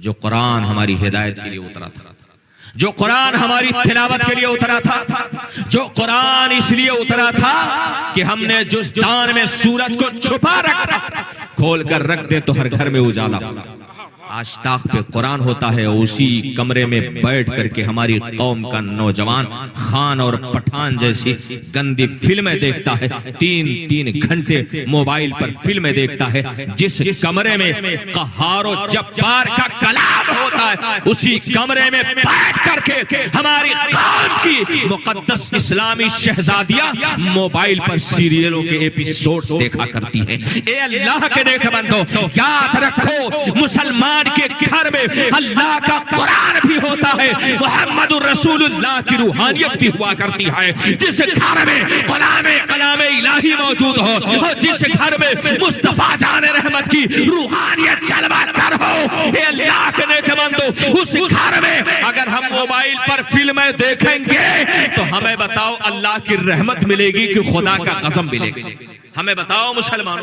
جو قرآن ہماری ہدایت کے لیے اترا تھا، جو قرآن ہماری تلاوت کے لیے اترا تھا، جو قرآن اس لیے اترا تھا کہ ہم نے جزدان میں سورج کو چھپا رکھا، کھول کر رکھ دے تو ہر گھر میں اجالا ہوگا۔ آج طاق پہ قرآن ہوتا ہے، اسی کمرے میں بیٹھ کر کے ہماری قوم کا نوجوان خان اور پٹھان جیسی گندی فلمیں دیکھتا ہے، تین گھنٹے موبائل پر فلمیں دیکھتا ہے۔ جس کمرے میں قہار و جبار کا کلام ہوتا ہے، اسی کمرے میں بیٹھ کر کے ہماری قوم کی مقدس اسلامی شہزادیاں موبائل پر سیریلوں کے ایپیسوڈز دیکھا کرتی ہے۔ اے اللہ کے نیک بندو، یاد رکھو مسلمان کے گھر میں اللہ کا قرآن بھی ہوتا ہے، محمد رسول اللہ کی روحانیت بھی ہوا کرتی ہے۔ جس گھر میں کلام الہی موجود ہو، اور جس گھر میں مصطفیٰ جان رحمت کی روحانیت جلوہ گر ہو، اے اللہ کے نیک بندو، اس گھر میں اگر ہم موبائل پر فلمیں دیکھیں گے تو ہمیں بتاؤ اللہ کی رحمت ملے گی کہ خدا کا غضب ملے گی؟ ہمیں بتاؤ مسلمان،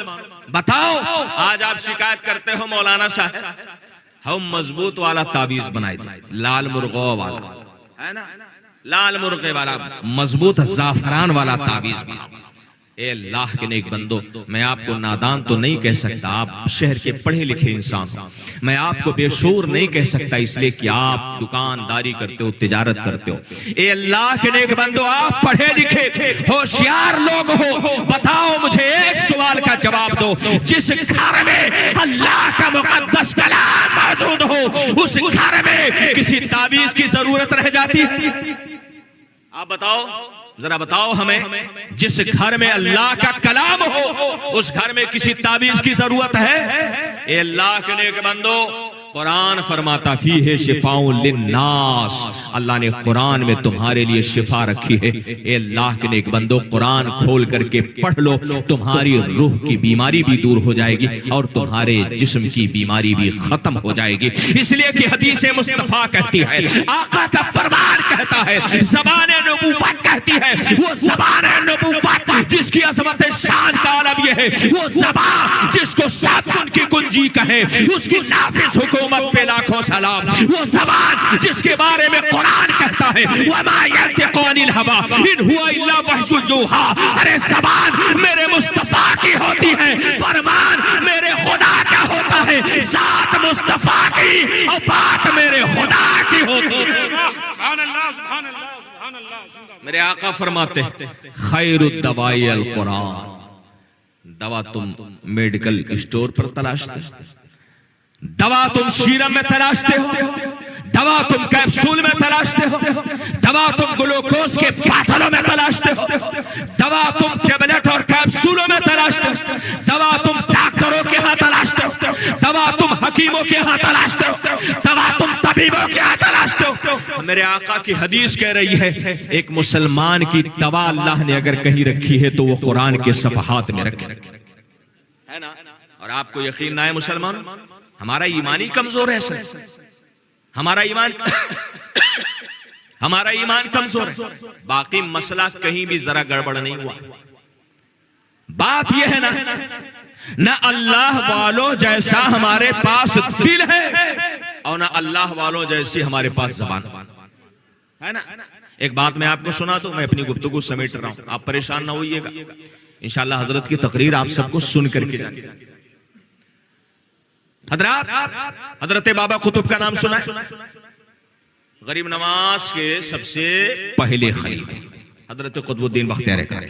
بتاؤ۔ آج آپ شکایت کرتے ہو مولانا صاحب ہم مضبوط والا تعویذ بنائے تھے، لال مرغوں والا ہے نا، لال مرغے والا مضبوط زعفران والا تعویذ بناؤ۔ اے اللہ کے نیک بندو، میں آپ کو نادان تو نہیں کہہ سکتا، آپ شہر کے پڑھے لکھے انسان ہو، میں آپ کو بے شعور نہیں کہہ سکتا اس لیے کہ آپ دکانداری کرتے ہو، تجارت کرتے ہو۔ اے اللہ کے نیک بندو، آپ پڑھے لکھے ہوشیار لوگ ہو، بتاؤ مجھے ایک سوال کا جواب دو، جس گھر میں اللہ کا مقدس کلام موجود ہو، اس گھر میں کسی تعویذ کی ضرورت رہ جاتی ہے؟ آپ بتاؤ، ذرا بتاؤ ہمیں، جس گھر میں اللہ کا کلام ہو اس گھر میں کسی تعویذ کی ضرورت ہے؟ اے اللہ کے نیک بندو، قرآن فرماتا فیہ شفاء للناس، اللہ نے قرآن میں تمہارے لیے شفا رکھی ہے۔ اے اللہ کے نیک بندو، قرآن کھول کر کے پڑھ لو، تمہاری روح کی بیماری بھی دور ہو جائے گی اور تمہارے جسم کی بیماری بھی ختم ہو جائے گی۔ اس لیے کہ حدیث مصطفیٰ کہتی ہے، آقا کا فرمان کہتا ہے، زبان نبوت کہتی ہے، وہ زبان نبوت جس کی عظمت شان کا عالم یہ ہے، وہ زبان جس کو سات کن کی کنجی کہے، اس کی نافذ حکومت پہ لاکھوں سلام، وہ زبان جس کے بارے میں قرآن کہتا ہے وَمَا يَنْطِقُ عَنِ الْهَوَىٰ إِنْ هُوَ إِلَّا وَحْيٌ يُوحَىٰ، ارے زبان میرے مصطفیٰ کی ہوتی ہے، فرمان میرے خدا کا ہوتا ہے، ذات مصطفیٰ کی اور بات میرے خدا کی ہوتی ہے۔ سبحان اللہ، سبحان اللہ، سبحان اللہ۔ میرے آقا فرماتے خیر الدوائی القرآن، دوا تم میڈیکل اسٹور پر تلاشتے ہو، دوا تم سیرم میں تلاشتے ہو، دوا تم کیپسول میں تلاشتے ہو، دوا تم گلوکوز کے باٹلوں میں تلاشتے ہو، دوا تم ٹیبلٹ اور کیپسولوں میں تلاشتے ہو، دوا تم ڈاکٹروں کے ہاں تلاشتے ہو، دوا تم حکیموں کے ہاں تلاشتے ہو، دوا تم طبیبوں کے ہاں تلاشتے ہو۔ میرے آقا کی حدیث کہہ رہی ہے، ایک مسلمان کی دوا اللہ نے اگر کہیں رکھی ہے تو وہ قرآن کے صفحات میں رکھی ہے نا۔ اور آپ کو یقین نہ ہے مسلمان، ہمارا ایمانی کمزور ہے سر، ہمارا ایمان کمزور ہے، باقی مسئلہ کہیں بھی ذرا گڑبڑ نہیں ہوا۔ بات یہ ہے نہ اللہ والوں جیسا ہمارے پاس دل ہے اور نہ اللہ والوں جیسی ہمارے پاس زبان ہے نا۔ ایک بات میں آپ کو سنا تو میں اپنی گفتگو سمیٹ رہا ہوں، آپ پریشان نہ ہوئیے گا، انشاءاللہ حضرت کی تقریر آپ سب کو سن کر کے جائیں۔ حضرت بابا قطب کا نام سنا ہے؟ غریب نواز کے سب سے پہلے خلیفہ حضرت قطب الدین بختیار کاری۔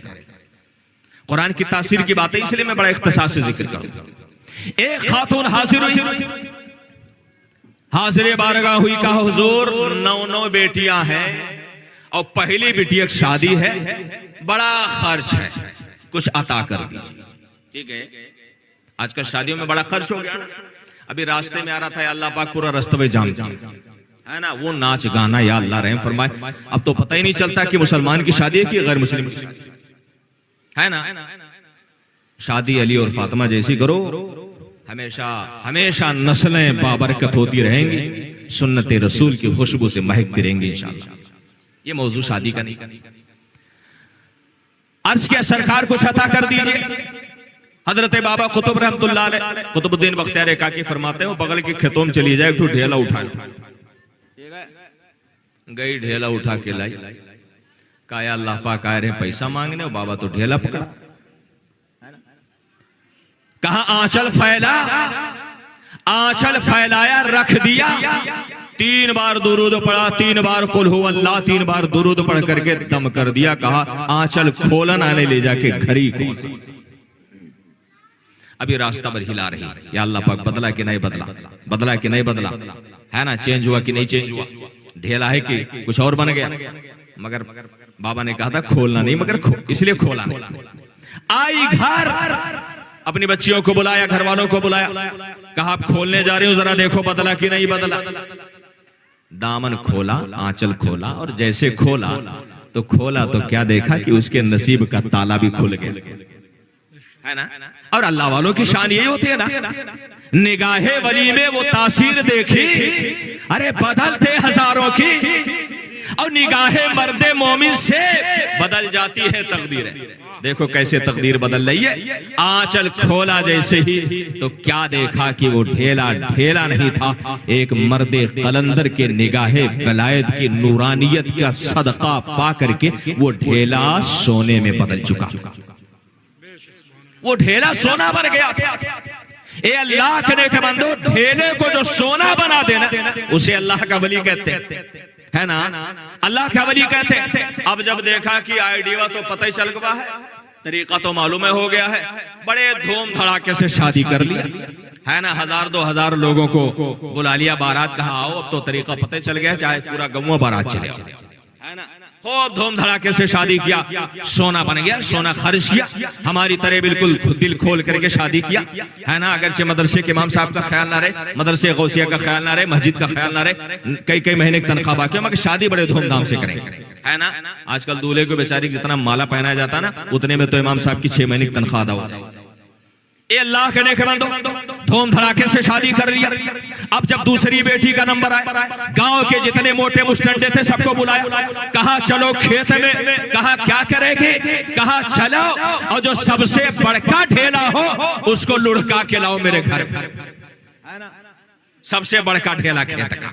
قرآن کی تاثیر کی بات ہے اس لیے میں بڑا اختصاص سے ذکر کروں۔ ایک خاتون حاضر ہوئی، حاضر بارگاہ ہوئی، کہا حضور 9 بیٹیاں ہیں اور پہلی بیٹی ایک شادی ہے، بڑا خرچ ہے، کچھ عطا کر دیجیے۔ ٹھیک ہے، آج کل شادیوں میں بڑا خرچ ہو گیا۔ ابھی راستے میں آ رہا تھا، اللہ پاک پورا رستہ میں جام ہے نا، وہ ناچ گانا، یا اللہ رحم فرمائے، اب تو پتہ ہی نہیں چلتا کہ مسلمان کی شادی ہے کہ غیر مسلم ہے نا۔ شادی علی اور فاطمہ جیسی کرو، ہمیشہ نسلیں بابرکت ہوتی رہیں گی، سنت رسول کی خوشبو سے مہکتی رہیں گی انشاءاللہ۔ یہ موضوع شادی کا نہیں۔ عرض کیا سرکار کو عطا کر دیجئے۔ حضرت بابا قطب رحمت اللہ علیہ قطب الدین بختیار کاکی فرماتے ہیں وہ بغل کے کھیتوں میں چلی جائے ایک تو ڈھیلا اٹھا گئی، ڈھیلا اٹھا کے لائی، کہا یا اللہ پاک آئے رہے پیسہ مانگنے، اور بابا تو ڈھیلا پکڑا، کہا آنچل پھیلا، آنچل پھیلایا رکھ دیا، 3 بار درود پڑھا، 3 بار قل ہو اللہ، 3 بار درود پڑھ کر کے دم کر دیا، کہا آنچل کھولن آنے لے جا کے گھری کھول، ابھی راستہ پر ہلا رہی، یا اللہ پاک بدلا کہ نہیں بدلا، بدلا کہ نہیں بدلا، ہے نا، چینج ہوا کہ نہیں چینج ہوا، ڈھیلا ہے کہ کچھ اور بن گیا، مگر بابا نے کہا تھا کھولنا نہیں، مگر اس لیے کھولا نہیں۔ آئی گھر، اپنی بچیوں کو بلایا، گھر والوں کو بلایا، کہا آپ کھولنے جا رہے ہو، ذرا دیکھو بدلا کہ نہیں بدلا، دامن کھولا، آنچل کھولا، اور جیسے کھولا تو کیا دیکھا کہ اس کے نصیب کا تالا بھی کھل گیا، ہے نا۔ اور اللہ والوں کی شان یہی ہوتی ہے نا، نگاہ ولی میں وہ تاثیر دیکھی، ارے بدلتے ہزاروں کی، اور نگاہ مرد مومن سے بدل جاتی ہے تقدیریں۔ دیکھو کیسے تقدیر بدل رہی ہے، آنچل کھولا جیسے ہی تو کیا دیکھا کہ وہ ڈھیلا نہیں تھا، ایک مرد قلندر کے نگاہ ولایت کی نورانیت کا صدقہ پا کر کے وہ ڈھیلا سونے میں بدل چکا، وہ ڈھیلا سونا بن گیا۔ اے اللہ کے نیک بندو، ڈھیلے کو جو سونا بنا دینا اسے اللہ کا ولی کہتے ہیں، ہے نا، اللہ کا ولی کہتے ہیں۔ اب جب دیکھا کہ آئیڈیا تو پتہ ہی چل گیا ہے، طریقہ تو معلوم ہو گیا ہے، بڑے دھوم دھڑاکے سے شادی کر لیا، ہے نا، 1000-2000 لوگوں کو بلا لیا، بارات کہا آؤ، اب تو طریقہ پتہ چل گیا، چاہے پورا گاؤں بارات چلے، ہے نا، خوب دھوم دھڑاکے سے شادی کیا، سونا بن گیا، سونا خرچ کیا، ہماری طرح بالکل دل کھول کر کے شادی کیا، ہے نا، اگرچہ مدرسے کے امام صاحب کا خیال نہ رہے، مدرسے غوثیہ کا خیال نہ رہے، مسجد کا خیال نہ رہے، کئی مہینے کی تنخواہ باقی، مگر شادی بڑے دھوم دھام سے کریں، ہے نا۔ آج کل دولہے کو بیچاری جتنا مالا پہنایا جاتا نا، اتنے میں تو امام صاحب کی 6 مہینے کی تنخواہ ادا ہوتا ہے۔ اے اللہ کے نیک بندو، دھوم دھڑاکے سے شادی کر لیا۔ اب جب دوسری بیٹی کا نمبر آیا، گاؤں کے جتنے موٹے مسٹنڈے تھے سب کو بلایا، کہا چلو کھیت میں، کہا کیا کرے گے، کہا چلو اور جو سب سے بڑکا ڈھیلا ہو اس کو لڑکا کے لاؤ میرے گھر، سب سے بڑکا ڈھیلا کھیت کا۔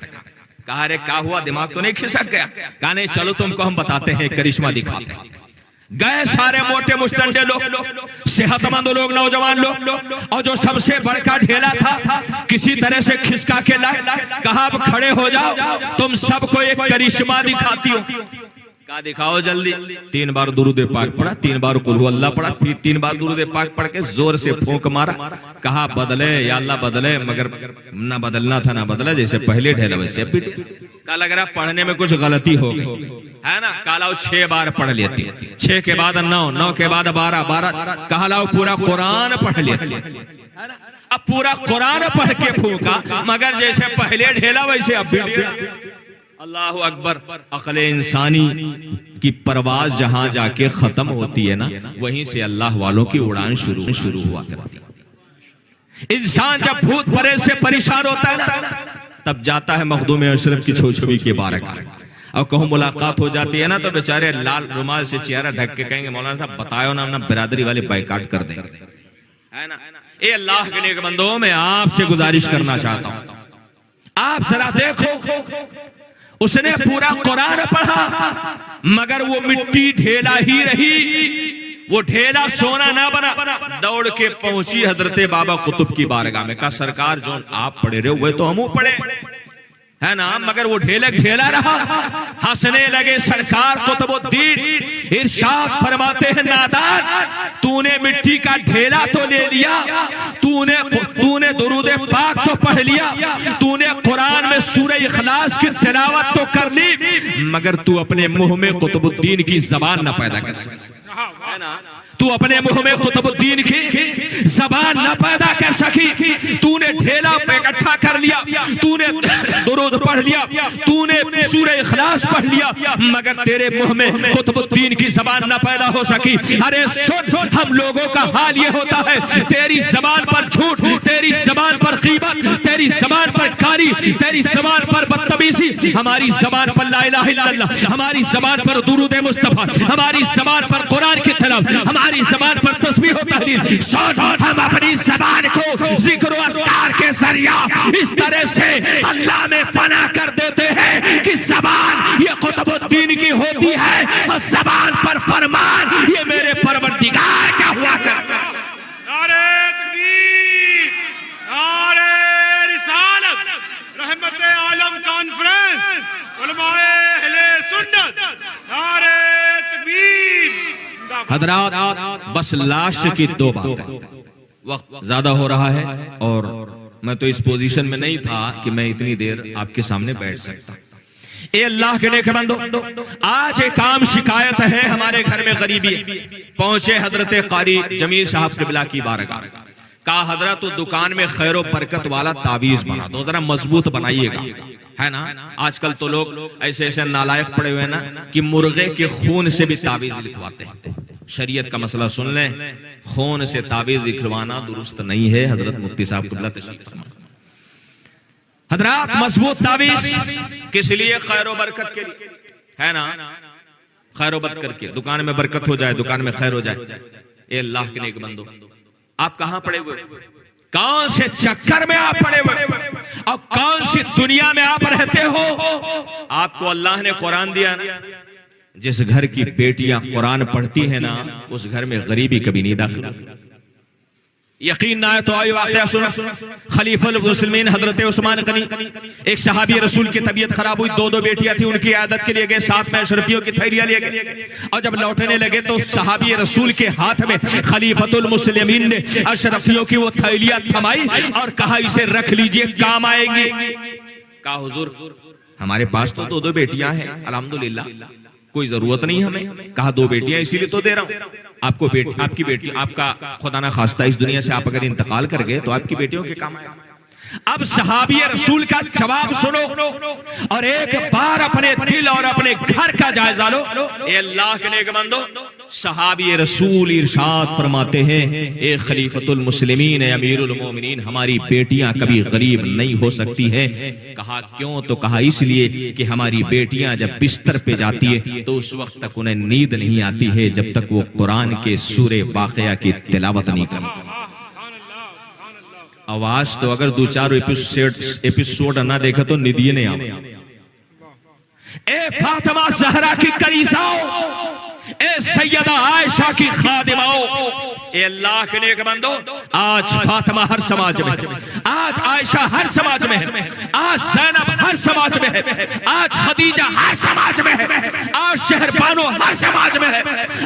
کہا ارے کیا ہوا، دماغ تو نہیں کھسک گیا؟ کہا نہیں چلو تم کو ہم بتاتے ہیں، کرشمہ دکھاتے ہیں۔ گئے سارے موٹے مستنڈے لوگ، صحت مند لوگ، نوجوان لوگ، اور جو سب سے بڑکا ڈھیلا تھا کسی طرح سے کھسکا کے لائے، کہا اب کھڑے ہو جاؤ، تم سب کو ایک کرشمہ دکھاتی ہو۔ کہا دکھاؤ جلدی۔ 3 بار درود پاک پڑھا، 3 بار قل ہو اللہ پڑھا، پھر 3 بار درود پاک پڑھ کے زور سے پھونک مارا، کہا بدلے یا اللہ بدلے، مگر نہ بدلنا تھا نہ بدلا، جیسے پہلے ڈھیلا ویسے پیٹ۔ کہا لگ رہا پڑھنے میں کچھ غلطی ہو گئی، ہے نا، کہا لاؤ 6 بار پڑھ لیتی، 6 کے بعد 9، 9 کے بعد 12، 12، کہا لاؤ پورا قرآن پڑھ لیتی۔ اب پورا قرآن پڑھ کے پھونکا، مگر جیسے پہلے ڈھیلا ویسے اب بھی۔ اللہ اکبر۔ عقل انسانی کی پرواز جہاں جا کے ختم ہوتی ہے نا، وہیں سے اللہ والوں کی اڑان شروع ہوا کرتی ہے۔ انسان جب بھوت پریت سے پریشان ہوتا ہے نا، تب جاتا ہے مخدوم اشرف کی چھوچھوی کے بارگاہ، اور کہوں ملاقات ہو جاتی ہے نا تو بیچارے لال رومال سے چہرہ ڈھک کے کہیں گے مولانا صاحب بتائیو نا، اپنا برادری والے بائیکاٹ کر دیں، ہے نا۔ اے اللہ کے نیک بندو، میں آپ سے گزارش کرنا چاہتا ہوں، آپ ذرا دیکھو، اس نے پورا قرآن پڑھا مگر وہ مٹی ڈھیلا ہی رہی، وہ ڈھیلا سونا نہ بنا۔ دوڑ کے پہنچی حضرت بابا قطب کی بارگاہ میں، کہا سرکار جو آپ پڑھے رہے ہوئے تو ہموں پڑھے، ہے نا، مگر وہ ڈھیلا رہا۔ ہنسنے لگے سرکار قطب الدین، ارشاد فرماتے ہیں نادان، تو نے مٹی کا ڈھیلا تو لے لیا، تو نے درود پاک تو پڑھ لیا، تو نے قرآن میں سورہ اخلاص کی تلاوت تو کر لی، مگر تو اپنے منہ میں قطب الدین کی زبان نہ پیدا کر سکے، ہے نا، تو اپنے منہ میں قطب الدین کی زبان نہ پیدا کر سکی۔ تو نے ڈھیلا پہ اکٹھا کر لیا، تو نے درود پڑھ لیا، تو نے سورہ اخلاص پڑھ لیا، مگر تیرے منہ میں قطب الدین کی زبان نہ پیدا ہو سکی۔ ارے سن، ہم لوگوں کا حال یہ ہوتا ہے، تیری زبان پر جھوٹ، تیری زبان پر غیبت، تیری زبان پر گالی، تیری زبان پر بدتمیزی، ہماری زبان پر لا الہ الا اللہ، ہماری زبان پر درود مصطفیٰ، ہماری زبان پر قرآن کی تلاوت، ہماری زبان پر تسبیح و تحلیل، سن ہم اپنی زبان کو ذکر و اذکار کے ذریعہ اس طرح سے اللہ میں فنا کر دیتے ہیں کہ زبان یہ قطب الدین کی ہوتی ہے اور زبان پر فرمان یہ میرے پروردگار کا ہوا کرتا ہے. نعرہ تکبیر، نعرہ رسالت، رحمت عالم کانفرنس، علماء اہل سنت، نعرہ تکبیر. حضرات بس لاسٹ کی دو باتیں، وقت زیادہ ہو رہا ہے اور میں تو اس پوزیشن میں نہیں تھا کہ میں اتنی دیر آپ کے سامنے بیٹھ سکتا. اے اللہ کے نیک بندو، آج ایک عام شکایت ہے ہمارے گھر میں غریبی. پہنچے حضرت قاری جمیل صاحب قبلہ کی بارگاہ، کہا حضرت تو دکان میں خیر و برکت والا تعویذ بنا دو، ذرا مضبوط بنائیے گا. ہے نا آج کل تو لوگ ایسے ایسے نالائق پڑے ہوئے نا کہ مرغے کے خون سے بھی تعویذ لکھواتے ہیں. شریعت کا مسئلہ سن لیں، خون سے تعویذ لکھوانا درست نہیں ہے. حضرت مفتی صاحب قبلہ تشریف فرمائیں. حضرات مضبوط تعویذ کس لیے؟ خیر و برکت کے لیے، ہے نا، خیر و برکت کے، دکان میں برکت ہو جائے، دکان میں خیر ہو جائے. اے اللہ کے نیک بندو، آپ کہاں پڑے ہوئے؟ کون سے چکر میں آپ پڑے ہوئے اور کون سی دنیا میں آپ رہتے ہو؟ آپ کو اللہ نے قرآن دیا نا، جس گھر کی بیٹیاں قرآن پڑھتی ہیں نا اس گھر میں غریبی کبھی نہیں داخل. یقین نہ ہے تو آئیے واقعہ سنو. خلیفہ المسلمین حضرت عثمان غنی، ایک صحابی رسول کی طبیعت خراب ہوئی، دو بیٹیاں تھیں، ان کی عیادت کے لیے گئے، ساتھ میں اشرفیوں کی تھیلیاں لے گئے اور جب لوٹنے لگے تو صحابی رسول کے ہاتھ میں خلیفۃ المسلمین نے اشرفیوں کی وہ تھیلیاں تھمائی اور کہا اسے رکھ لیجئے، کام آئے گی. کہا حضور ہمارے پاس تو دو بیٹیاں ہیں الحمدللہ، کوئی ضرورت نہیں ہمیں. کہا دو بیٹیاں اسی لیے تو دے رہا ہوں. آپ کی بیٹی، آپ کا خدا نہ خواستہ اس دنیا سے آپ اگر انتقال کر گئے تو آپ کی بیٹیوں کے کام آئے. اب صحابی رسول کا جواب سنو اور ایک بار اپنے دل اور اپنے گھر کا جائزہ لو. اے اللہ کے نیک بندو، صحابی رسول ارشاد فرماتے ہیں اے خلیفۃ المسلمین، اے امیر المومنین، ہماری بیٹیاں کبھی غریب نہیں ہو سکتی ہیں. کہا کیوں؟ تو کہا اس لیے کہ ہماری بیٹیاں جب بستر پہ جاتی ہے تو اس وقت تک انہیں نیند نہیں آتی ہے جب تک وہ قرآن کے سورہ واقعہ کی تلاوت نہیں کرتی. آواز تو اگر دو چار ایپیسوڈ نہ دیکھا تو ندیے نہیں آئے. اے فاطمہ زہرا کی کنیزاؤ، اے سیدہ عائشہ کی خادماؤ، اے اللہ کے نیک بندو، آج فاطمہ ہر سماج میں ہے، آج عائشہ ہر سماج میں ہے، آج زینب ہر سماج میں ہے، آج خدیجہ ہر سماج میں ہے، آج شہربانو ہر سماج میں ہے،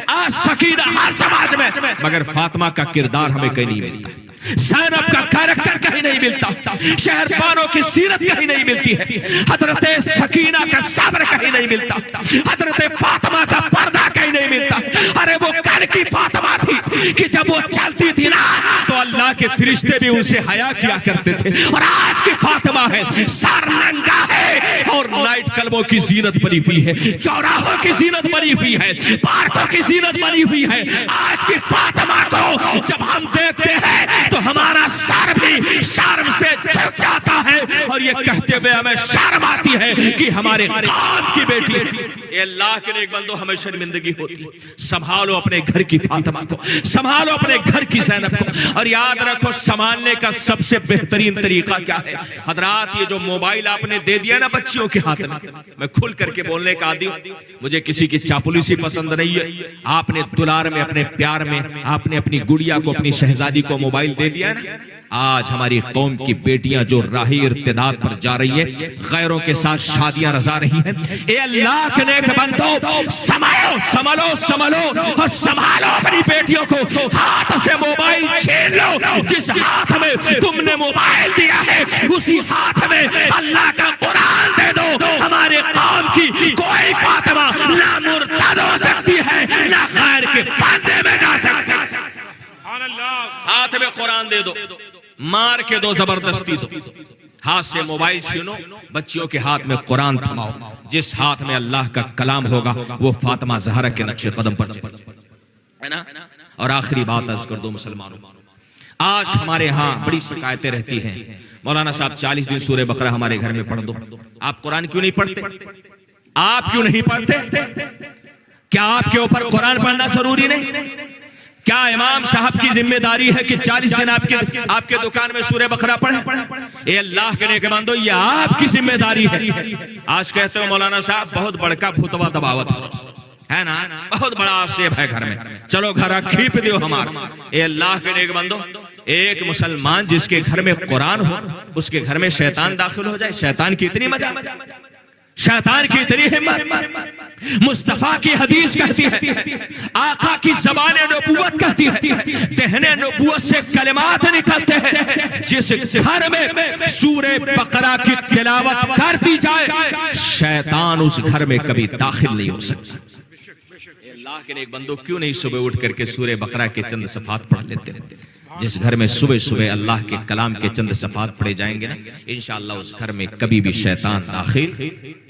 آج سکینہ ہر سماج میں ہے، مگر فاطمہ کا کردار ہمیں کہیں نہیں ملتا، زینب کا کریکٹر کہیں نہیں ملتا، شہربانو کی سیرت کہیں نہیں ملتی ہے، حضرت سکینہ کا صبر کہیں نہیں ملتا، حضرت فاطمہ کا پردہ کہیں نہیں ملتا. ارے وہ کل کی فاطمہ تھی کہ جب وہ چلتی تھی نا تو اللہ کے فرشتے بھی ان سے حیا کیا کرتے تھے، اور آج کی فاطمہ ہے سر ننگا ہے اور نائٹ کلبوں کی زینت بنی ہوئی ہے، چوراہوں کی زینت بنی ہوئی ہے، پارکوں کی زینت بنی ہوئی ہے. آج کی فاطمہ کو جب ہم دیکھتے ہیں تو ہمارا سر بھی شرم سے جھک جاتا ہے اور یہ کہتے ہوئے ہمیں شرم آتی ہے کہ ہمارے قوم کی بیٹی ہے. اے اللہ کے نیک بندو، ہمیں شرمندگی ہوتی ہے. سنبھالو اپنے گھر کی فاطمہ کو، سنبھالو اپنے گھر کی زینب کو، اور یاد رکھو سنبھالنے کا سب سے بہترین طریقہ کیا ہے؟ حضرات یہ جو موبائل آپ نے دے دیا نا بچیوں کے ہاتھ میں کھل کر کے بولنے کا عادی ہوں، مجھے کسی کی چاپلوسی پسند نہیں ہے. آپ نے دلار میں، اپنے پیار میں آپ نے اپنی گڑیا کو، اپنی شہزادی کو موبائل دے دیا نا. آج ہماری قوم کی بیٹیاں جو راہ ارتداد پر جا رہی ہے، غیروں کے ساتھ شادیاں رضا رہی ہیں. اے اللہ کے نیک بندو، سنبھالو اور سنبھالو اپنی بیٹیوں کو. ہاتھ سے موبائل چھین لو، جس ہاتھ میں تم نے موبائل دیا ہے اسی ہاتھ میں اللہ کا قرآن دے دو. ہمارے قوم کی کوئی فاطمہ نہ مرتد ہو سکتی ہے نہ خیر کے فاندے میں جا سکتی ہے. ہاتھ میں قرآن دے دو، مار کے دو، زبردستی دو. ہاتھ سے موبائل چھینو، بچیوں کے ہاتھ میں قرآن تھماؤ. جس ہاتھ میں اللہ کا کلام ہوگا وہ فاطمہ زہرا کے نقش قدم پر ہے نا. اور آخری بات عرض کر دو مسلمانوں، آج ہمارے ہاں بڑی شکایتیں رہتی ہیں، مولانا صاحب 40 دن سورہ بقرہ ہمارے گھر میں پڑھ دو. آپ قرآن کیوں نہیں پڑھتے؟ آپ کیوں نہیں پڑھتے؟ کیا آپ کے اوپر قرآن پڑھنا ضروری نہیں؟ کیا امام صاحب کی ذمہ داری ہے کہ 40 دن آپ کے دکان میں سورہ بقرہ پڑھیں؟ اے اللہ کے نیک بندو، یہ آپ کی ذمہ داری ہے۔ آج کہتے ہو مولانا صاحب بہت بڑکا بھوتوا دباوت ہے نا، بہت بڑا آسیب ہے گھر میں، چلو گھر کھیپ دیو ہمارا۔ اے اللہ کے نیک بندو، ایک مسلمان جس کے گھر میں قرآن ہو، اس کے گھر میں شیطان داخل ہو جائے، شیطان کی اتنی مزہ، شیطان کی اتنی ہمت۔ مصطفیٰ کی حدیث کہتی ہے، آقا کی زبان نبوت کہتی ہے، دہن نبوت سے کلمات نکلتے ہیں، جس گھر میں سورہ بقرہ کی تلاوت کر دی جائے شیطان اس گھر میں کبھی داخل نہیں ہو سکتا۔ اللہ کے نیک بندو، کیوں نہیں صبح اٹھ کر کے سورہ بقرہ کے چند صفحات پڑھ لیتے ہیں؟ جس گھر میں صبح صبح اللہ کے کلام کے چند صفحات پڑھے جائیں گے نا، انشاءاللہ اس گھر میں کبھی بھی شیطان داخل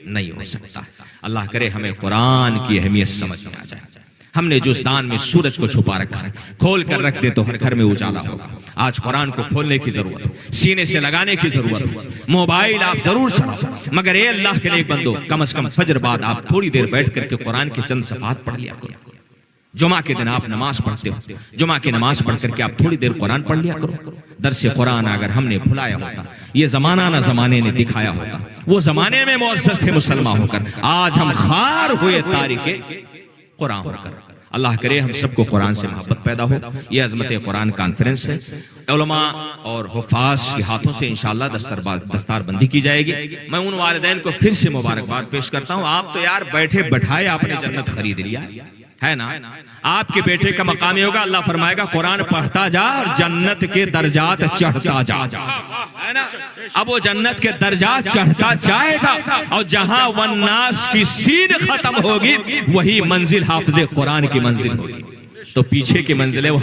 نہیں ہو سکتا۔ اللہ کرے ہمیں قرآن کی اہمیت سمجھ میں آ جائے۔ ہم نے جو دان میں سورج کو چھپا رکھا ہے، کھول کر رکھ دے تو ہر گھر میں اجالا ہوگا۔ آج قرآن کو کھولنے کی ضرورت ہے، سینے سے لگانے کی ضرورت ہے۔ موبائل آپ ضرور چلاؤ، مگر اے اللہ کے نیک بندو، کم از کم فجر بعد آپ تھوڑی دیر بیٹھ کر کے قرآن کے چند صفحات پڑھ لیا کرو۔ جمعہ کے دن آپ نماز پڑھتے ہو، جمعہ کی نماز پڑھ کر کے آپ تھوڑی دیر قرآن پڑھ لیا کرو۔ درس قرآن اگر ہم نے بھلایا ہوتا، یہ زمانہ نہ زمانے نے دکھایا ہوتا، وہ زمانے میں معزز تھے مسلمان ہو کر، آج ہم خار ہوئے تاریخ قرآن ہو کر۔ اللہ کرے ہم سب کو قرآن سے محبت پیدا ہو۔ یہ عظمت قرآن کانفرنس ہے، علماء اور حفاظ کے ہاتھوں سے انشاءاللہ دستار بندی کی جائے گی۔ میں ان والدین کو پھر سے مبارکباد پیش کرتا ہوں، آپ تو یار بیٹھے بٹھائے آپ نے جنت خرید لیا ہے نا۔ آپ کے بیٹے کا مقام یہ ہوگا، اللہ فرمائے گا قرآن پڑھتا جا اور جنت کے درجات چڑھتا جا، ہے نا۔ اب وہ جنت کے درجات چڑھتا جائے گا، اور جہاں والناس کی سین ختم ہوگی وہی منزل حافظ قرآن کی منزل ہوگی۔ تو پیچھے کی منزلیں وہ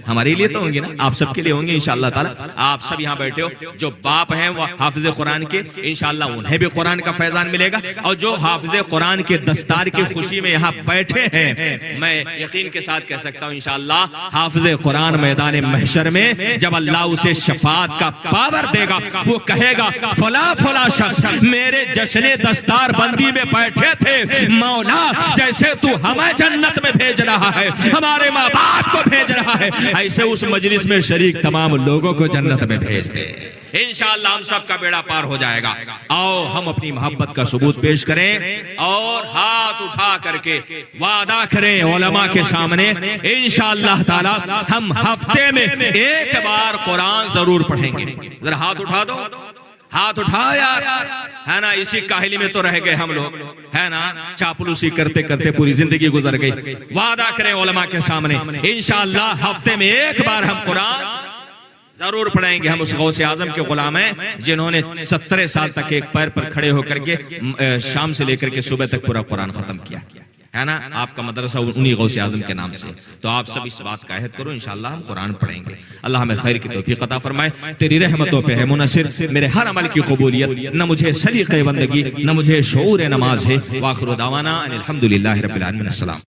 ہمارے لیے تو ہوں گی نا، آپ سب کے لیے ہوں گے انشاءاللہ تعالی۔ آپ سب یہاں بیٹھے ہو، جو باپ ہیں وہ حافظ قرآن کے، انشاءاللہ انہیں بھی قرآن کا فیضان ملے گا، اور جو حافظ قرآن کے دستار کی خوشی میں یہاں بیٹھے ہیں، میں یقین کے ساتھ کہہ سکتا ہوں انشاءاللہ حافظ قرآن میدان محشر میں جب اللہ اسے شفاعت کا پاور دے گا، وہ کہے گا فلاں فلاں شخص میرے جشن دستار بندی میں بیٹھے تھے، مولا جیسے تو ہمیں جنت میں بھیج رہا ہے، ہمارے ماں باپ کو بھیج رہا ہے، ایسے اس مجلس میں شریک تمام لوگوں کو جنت میں بھیج دے۔ انشاءاللہ ہم سب کا بیڑا پار ہو جائے گا۔ آؤ ہم اپنی محبت کا ثبوت پیش کریں اور ہاتھ اٹھا کر کے وعدہ کریں علماء کے سامنے، انشاءاللہ تعالی ہم ہفتے میں ایک بار قرآن ضرور پڑھیں گے۔ ذرا ہاتھ اٹھا دو، ہاتھ اٹھا یار، ہے نا۔ اسی کاہلی میں تو رہ گئے ہم لوگ، ہے نا، چاپلوسی کرتے کرتے پوری زندگی گزر گئی۔ وعدہ کریں علماء کے سامنے، انشاءاللہ ہفتے میں ایک بار ہم قرآن ضرور پڑھیں گے۔ ہم اس غوث اعظم کے غلام ہیں جنہوں نے 17 سال تک ایک پیر پر کھڑے ہو کر کے شام سے لے کر کے صبح تک پورا قرآن ختم کیا ہے نا۔ آپ کا مدرسہ انہی غوث اعظم کے نام سے، تو آپ سب اس بات کا عہد کرو، انشاءاللہ ہم قرآن پڑھیں گے۔ اللہ ہمیں خیر کی توفیق عطا فرمائے۔ تیری رحمتوں پہ ہے منحصر میرے ہر عمل کی قبولیت، نہ مجھے سلیقہ بندگی، نہ مجھے شعور نماز ہے۔ وآخر دعوانا ان الحمدللہ رب العالمین۔ السلام۔